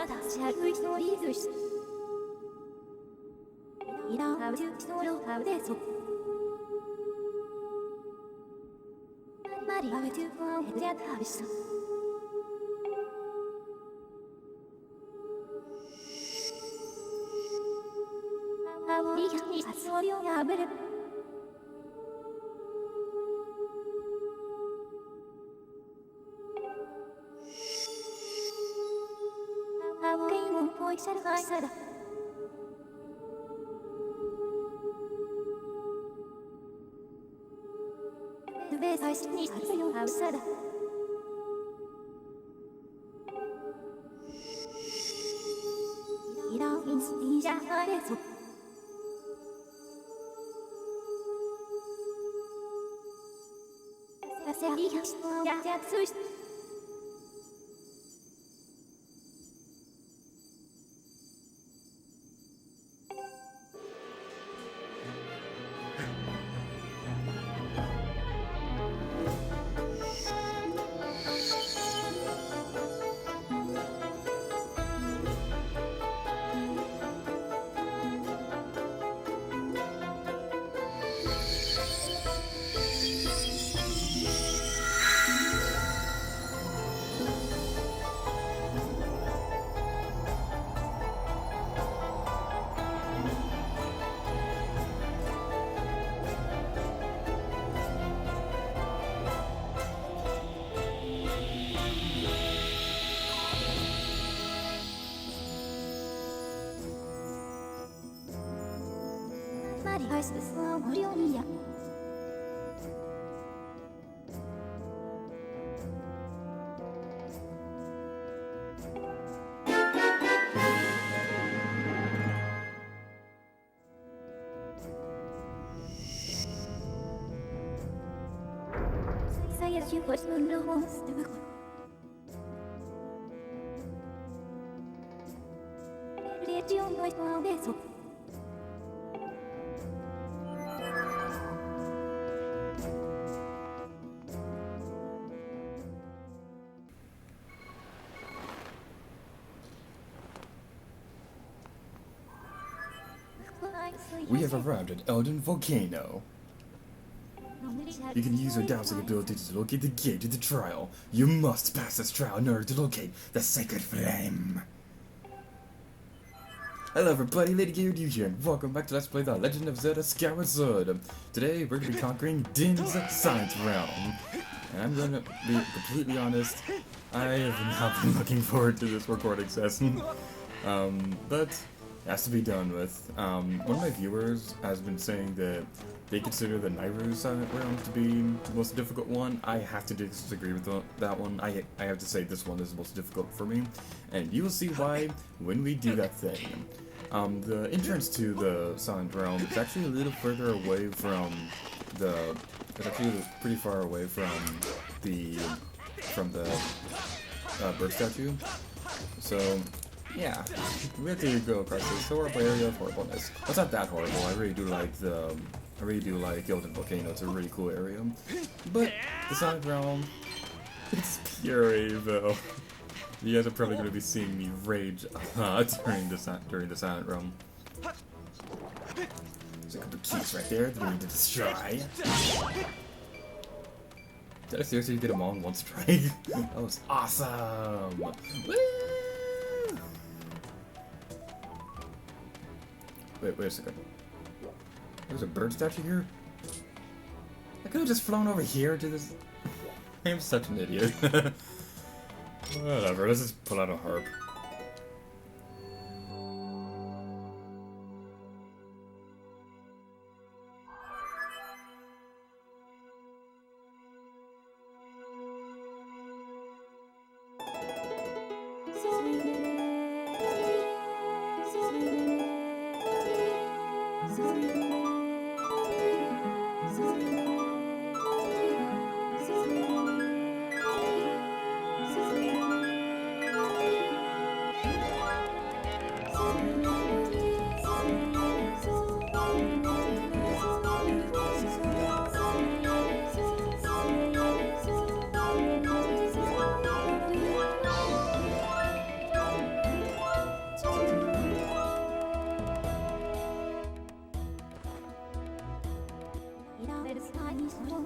まだシャルイスのリズスイラハウジュソロハウデソマリアウジュワウジャタビスハウリヒニサソリオヤベルポイシャルガイサダルベーサイスにサツヨハウサダイラウインスインジャハレソサセアリハシトヤジャツシマリアイススワオリオニアSaya juga sebelum setelah Radio Noise Beso We have arrived at Elden Volcano. You can use your dowsing ability to locate the gate to the trial. You must pass this trial in order to locate the sacred flame. Hello everybody, Lady Geared here, and welcome back to Let's Play The Legend of Zelda Skyward Sword. Today we're going to be conquering Din's Science Realm. And I'm going to be completely honest, I have not been looking forward to this recording session. But it has to be done with. One of my viewers has been saying that they consider the Nairu Silent Realm to be the most difficult one. I have to disagree with that one. I have to say this one is the most difficult for me, and you will see why when we do that thing. The entrance to the Silent Realm is actually a little further away from the. It's actually pretty far away from the bird statue. So yeah, we have to go across this horrible area of horribleness. Well, it's not that horrible. I really do like Elden Volcano. It's a really cool area. But the Silent Realm, it's pure evil. You guys are probably going to be seeing me rage during the Silent Realm. There's a couple of keys right there that we need to destroy. Did I seriously get them all in one strike? That was awesome! Woo! Wait a second. There's a bird statue here? I could have just flown over here to this. I am such an idiot. Whatever, let's just pull out a harp.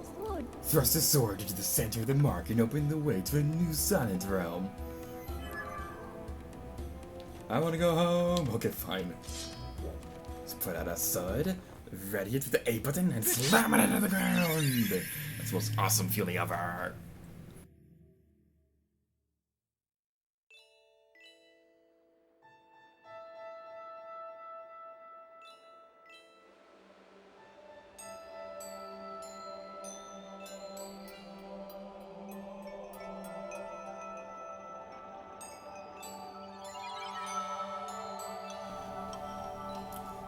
sword. Thrust a sword into the center of the mark and open the way to a new silent realm. I wanna go home. Okay, fine. Let's put out a sword, ready it with the A button, and slam it into the ground. That's the most awesome feeling ever.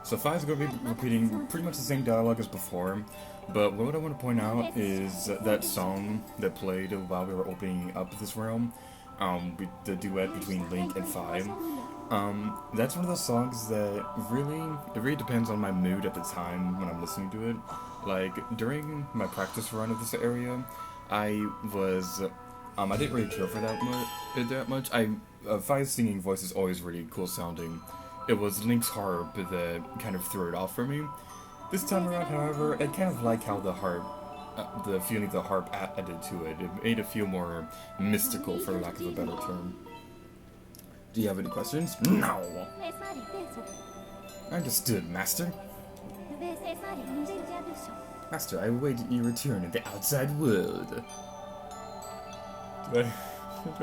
So 5 is going to be repeating pretty much the same dialogue as before, but what I want to point out is that song that played while we were opening up this realm, the duet between Link and 5. That's one of those songs that it really depends on my mood at the time when I'm listening to it. Like, during my practice run of this area, I didn't really care for that much. 5's singing voice is always really cool sounding. It was Link's harp that kind of threw it off for me. This time around, however, I kind of like how the feeling the harp added to it. It made it feel more mystical, for lack of a better term. Do you have any questions? No! Understood, Master. Master, I await your return in the outside world. Do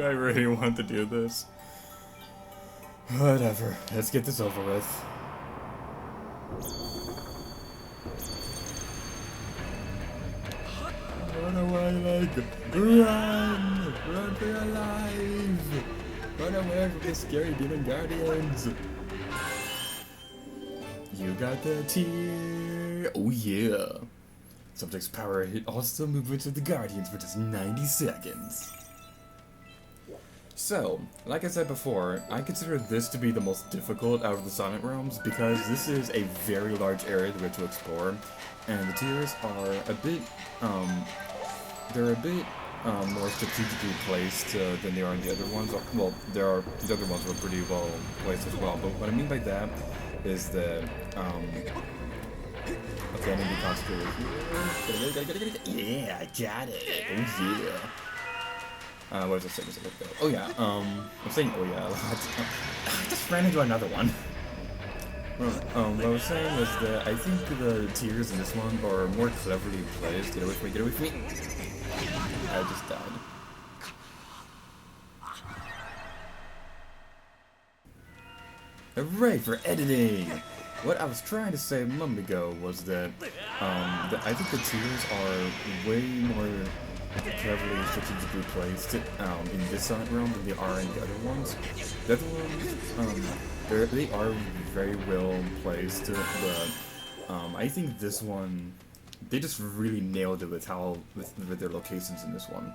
I really want to do this? Whatever, let's get this over with. What do I like? Run! Run for your life! Run away from the scary demon guardians! You got the tear! Oh yeah! Subject's power hit also movements of the guardians for just 90 seconds. So, like I said before, I consider this to be the most difficult out of the Silent Realms because this is a very large area that we have to explore, and the tiers are a bit, more strategically placed than they are in the other ones. Well, the other ones were pretty well placed as well, but what I mean by that is that, okay, I need to be concentrated here. Yeah, I got it. Oh yeah. What was I saying a second ago? Oh yeah, I'm saying oh yeah a lot. I just ran into another one. What I was saying was that I think the tiers in this one are more cleverly placed. Get away from me, get away from me! I just died. Hooray for editing! What I was trying to say a moment ago was that, I think the tiers are way more cleverly strategically placed in this Silent Realm than they are in the other ones. The other ones, they are very well placed, but I think this one, they just really nailed it with their locations in this one.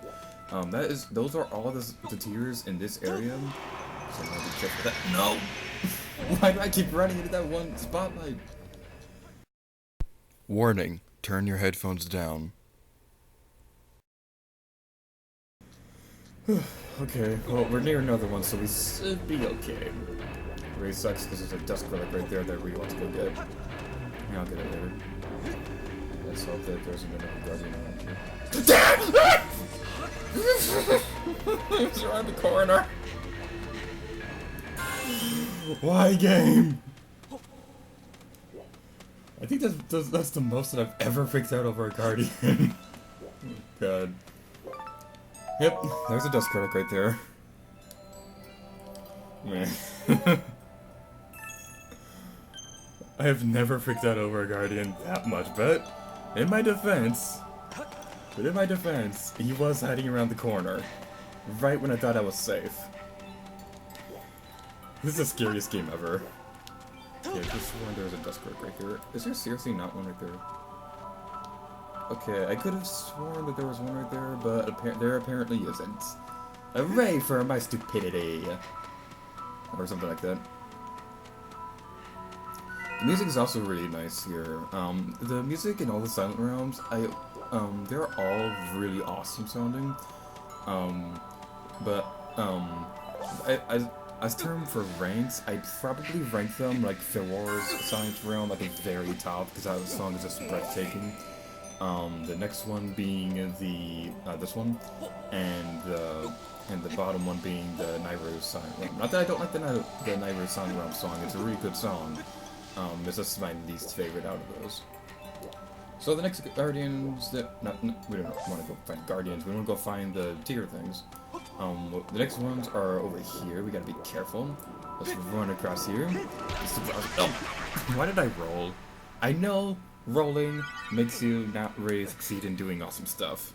Those are all the tiers in this area. So I'm gonna be careful with that. No! Why do I keep running into that one spotlight? Warning: turn your headphones down. Okay, well, we're near another one, so we should be okay. It really sucks because there's a dust relic right there that I really want to go get. Yeah, I'll get it later. Let's hope that there's another guardian around here. It's around the corner. Why, game? I think that's the most that I've ever freaked out over a guardian. God. Yep, there's a dust relic right there. Man. I have never freaked out over a guardian that much, but in my defense, he was hiding around the corner, right when I thought I was safe. This is the scariest game ever. Yeah, I just sworn there was a dust relic right there. Is there seriously not one right there? Okay, I could have sworn that there was one right there, but there apparently isn't. Hooray for my stupidity! Or something like that. The music is also really nice here. The music in all the Silent Realms, they're all really awesome sounding. As term for ranks, I'd probably rank them like Philor's Silent Realm at the very top, because that song is just breathtaking. The next one being this one, and the bottom one being the Nairu Silent Realm. Not that I don't like the Nairu Silent Realm song. It's a really good song. It's just my least favorite out of those. So the next Guardians we don't want to go find Guardians. We want to go find the tier things. The next ones are over here. We gotta be careful. Let's run across here. Oh, why did I roll? I know rolling makes you not really succeed in doing awesome stuff.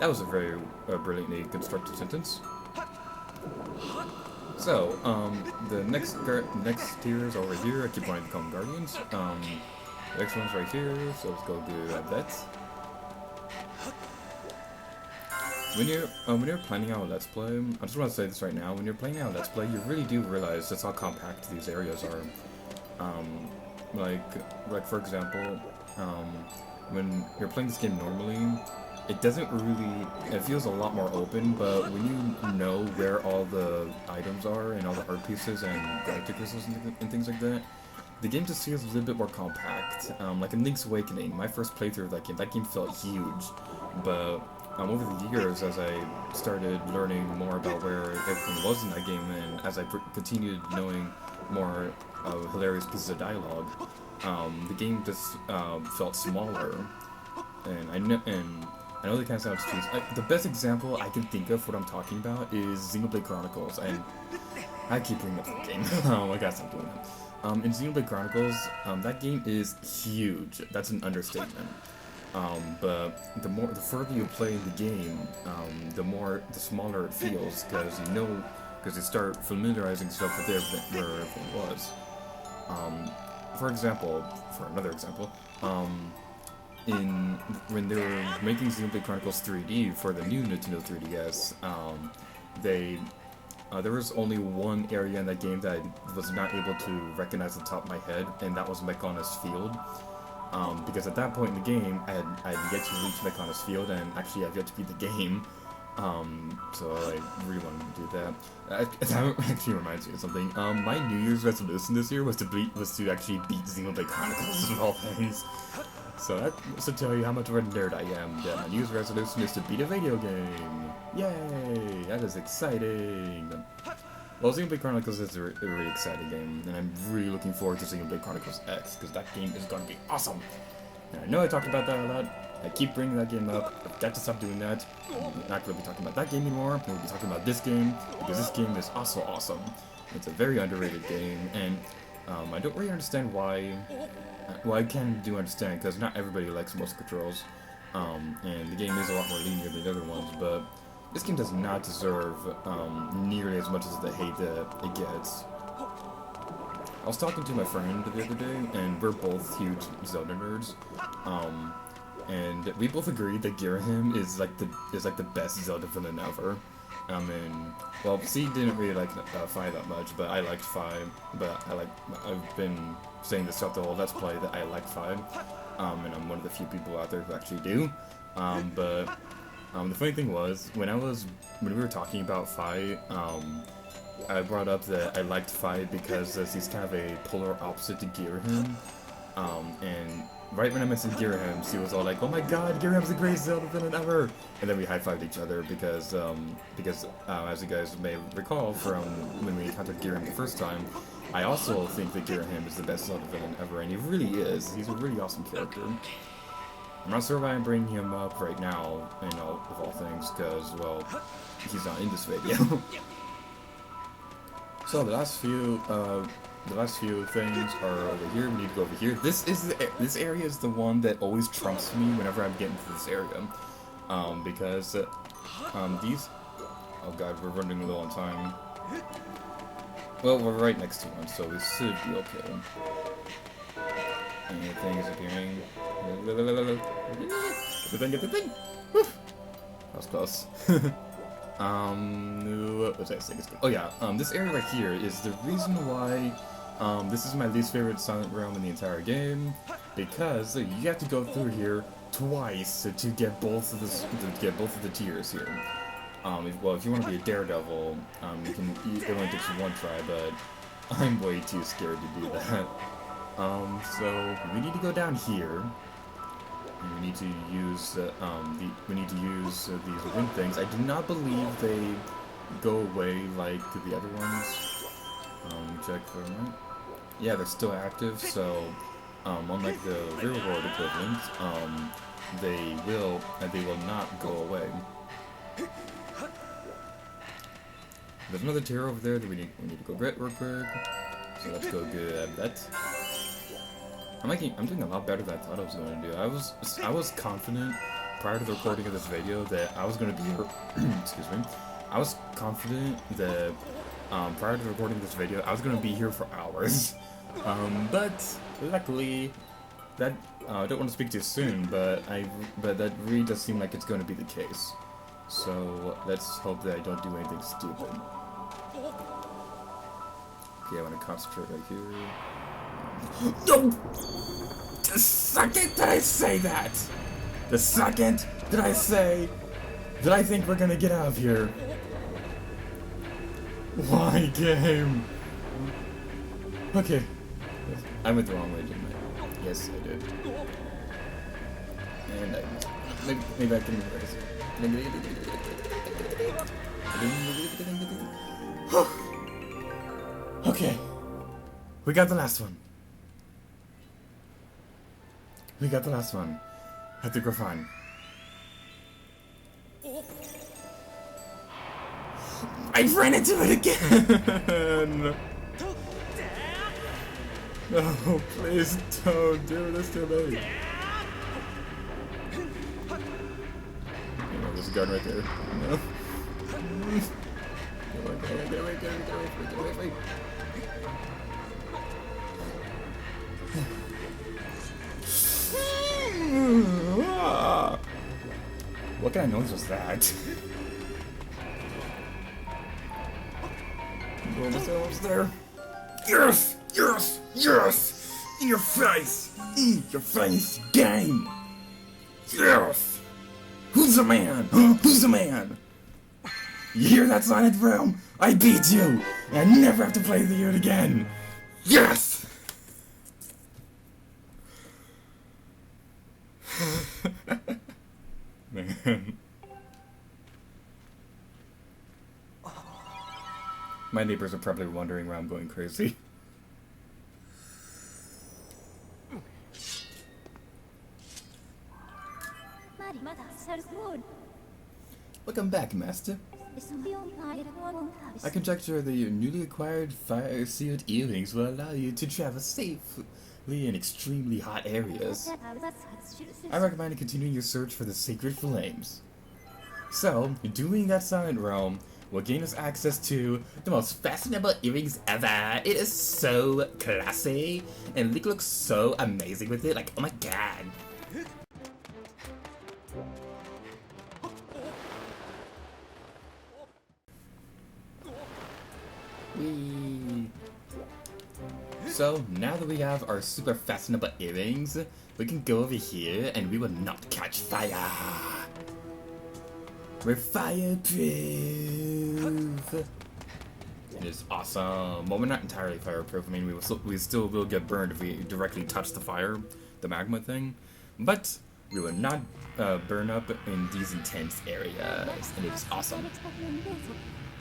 That was a very brilliantly constructed sentence. So, the next tiers over here. I keep wanting to call them Guardians. The next one's right here, so let's go do that. When you're planning out a Let's Play, I just want to say this right now, when you're playing out a Let's Play, you really do realize just how compact these areas are. Like for example, when you're playing this game normally, it doesn't really, it feels a lot more open, but when you know where all the items are and all the art pieces and galactic crystals and things like that, the game just feels a little bit more compact. Like in Link's Awakening, my first playthrough of that game felt huge, but over the years, as I started learning more about where everything was in that game, and as I continued knowing more hilarious pieces of dialogue, the game just felt smaller. And I know that kind of sounds cheesy. The best example I can think of what I'm talking about is Xenoblade Chronicles, and I keep bringing up that game. I gotta stop doing that. In Xenoblade Chronicles, that game is huge. That's an understatement. But the further you play the game, the smaller it feels, because you start familiarizing yourself with where everything was. For another example, when they were making Xenoblade Chronicles 3D for the new Nintendo 3DS, there was only one area in that game that I was not able to recognize on the top of my head, and that was Mechana's Field. Because at that point in the game, I had yet to reach Mechana's Field, and actually I've yet to beat the game. So I really wanted to do that. That actually reminds me of something. My New Year's resolution this year was to actually beat Xenoblade Chronicles of all things. So that should tell you how much of a nerd I am. Yeah, my New Year's resolution is to beat a video game. Yay! That is exciting. Well, Xenoblade Chronicles is a really exciting game, and I'm really looking forward to Xenoblade Chronicles X, because that game is going to be awesome. And I know I talked about that a lot. I keep bringing that game up. I've got to stop doing that. I'm not going to be talking about that game anymore. I'm going to be talking about this game, because this game is also awesome. It's a very underrated game, and I don't really understand why. Well, I do understand, because not everybody likes motion controls, and the game is a lot more linear than the other ones, but this game does not deserve nearly as much as the hate that it gets. I was talking to my friend the other day, and we're both huge Zelda nerds, and we both agreed that Girahim is like the best Zelda villain ever. Well, C didn't really like 5 that much, but I liked 5. But I've been saying this throughout the whole Let's Play that I like 5, and I'm one of the few people out there who actually do. The funny thing was, when we were talking about Fi, I brought up that I liked Fi because he's kind of a polar opposite to Girahim, and right when I mentioned Girahim, she was all like, "Oh my God, Girahim's the greatest Zelda villain ever!" And then we high-fived each other because as you guys may recall from when we encountered Girahim the first time, I also think that Girahim is the best Zelda villain ever, and he really is. He's a really awesome character. I'm not sure why I'm bringing him up right now, of all things, because, well, he's not in this video. So the last few things are over here. We need to go over here. This area is the one that always trumps me whenever I'm getting to this area, because these. Oh God, we're running low on time. Well, we're right next to one, so we should be okay. Anything is appearing. Get the thing! Woo! That was close. What was I saying? Oh yeah, this area right here is the reason why this is my least favorite Silent Realm in the entire game, because you have to go through here twice to get both of the tiers here. If you want to be a daredevil, it only takes you one try, but I'm way too scared to do that. So we need to go down here, And we need to use these wind things. I do not believe they go away like the other ones. Check for a moment. Yeah, they're still active. So, unlike the real world equivalent, they will not go away. There's another tier over there that we need to go get real quick. So let's go get that. I'm doing a lot better than I thought I was going to do. I was confident prior to the recording of this video that I was going to be here. Excuse me. I was confident that prior to the recording of this video I was going to be here for hours. But luckily, that I don't want to speak too soon, but that really does seem like it's going to be the case. So let's hope that I don't do anything stupid. Okay, I want to concentrate right here. No! The second that I say that! The second that I say that I think we're gonna get out of here. Why, game? Okay. I went the wrong way, didn't I? Yes, I did. And I missed. Maybe I can reverse it. Okay. We got the last one. We got the last one. I think we're fine. I ran into it again! No, please don't do this to me. You know, there's a gun right there. No. Get away. What kind of noise was that? Almost there. Yes! Yes! Yes! In your face! In your face! Game! Yes! Who's the man? Huh? Who's the man? You hear that, Silent Realm? I beat you! And I never have to play the game again! Yes! Man. My neighbors are probably wondering why I'm going crazy. Welcome back, Master. I conjecture that your newly acquired fire-sealed earrings will allow you to travel safely in extremely hot areas. I recommend continuing your search for the sacred flames. So, doing that Silent Realm will gain us access to the most fashionable earrings ever. It is so classy, and Link looks so amazing with it. Like, oh my god. Whee. So, now that we have our super fashionable earrings, we can go over here and we will not catch fire. We're fireproof. It is awesome. Well, we're not entirely fireproof. I mean, we still will get burned if we directly touch the fire, the magma thing. But we will not burn up in these intense areas, and it is awesome.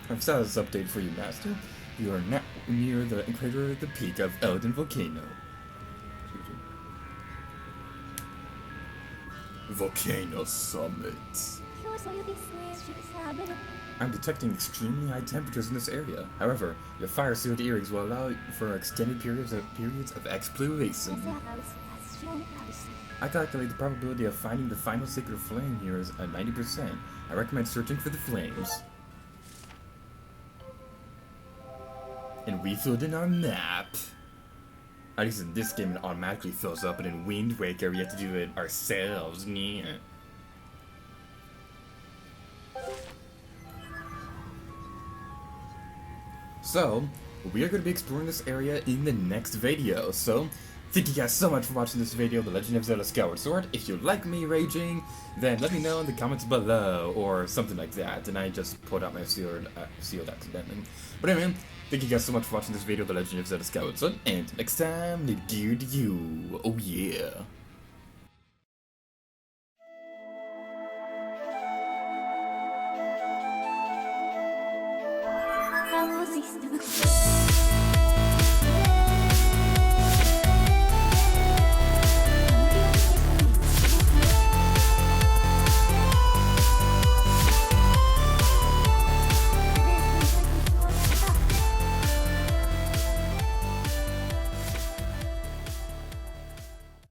I've set this update for you, Master. You are now near the crater at the peak of Elden Volcano. Volcano Summit. I'm detecting extremely high temperatures in this area. However, your fire-sealed earrings will allow for extended periods of exploration. I calculate the probability of finding the final sacred flame here is at 90%. I recommend searching for the flames. And we filled in our map. At least in this game it automatically fills up, and in Wind Waker we have to do it ourselves. Yeah. So, we are going to be exploring this area in the next video. So, thank you guys so much for watching this video, The Legend of Zelda Skyward Sword. If you like me raging, then let me know in the comments below, or something like that. And I just pulled out my shield accidentally. But anyway, thank you guys so much for watching this video, The Legend of Zelda Skyward Sword. And until next time, let gear to you. Oh yeah. Please,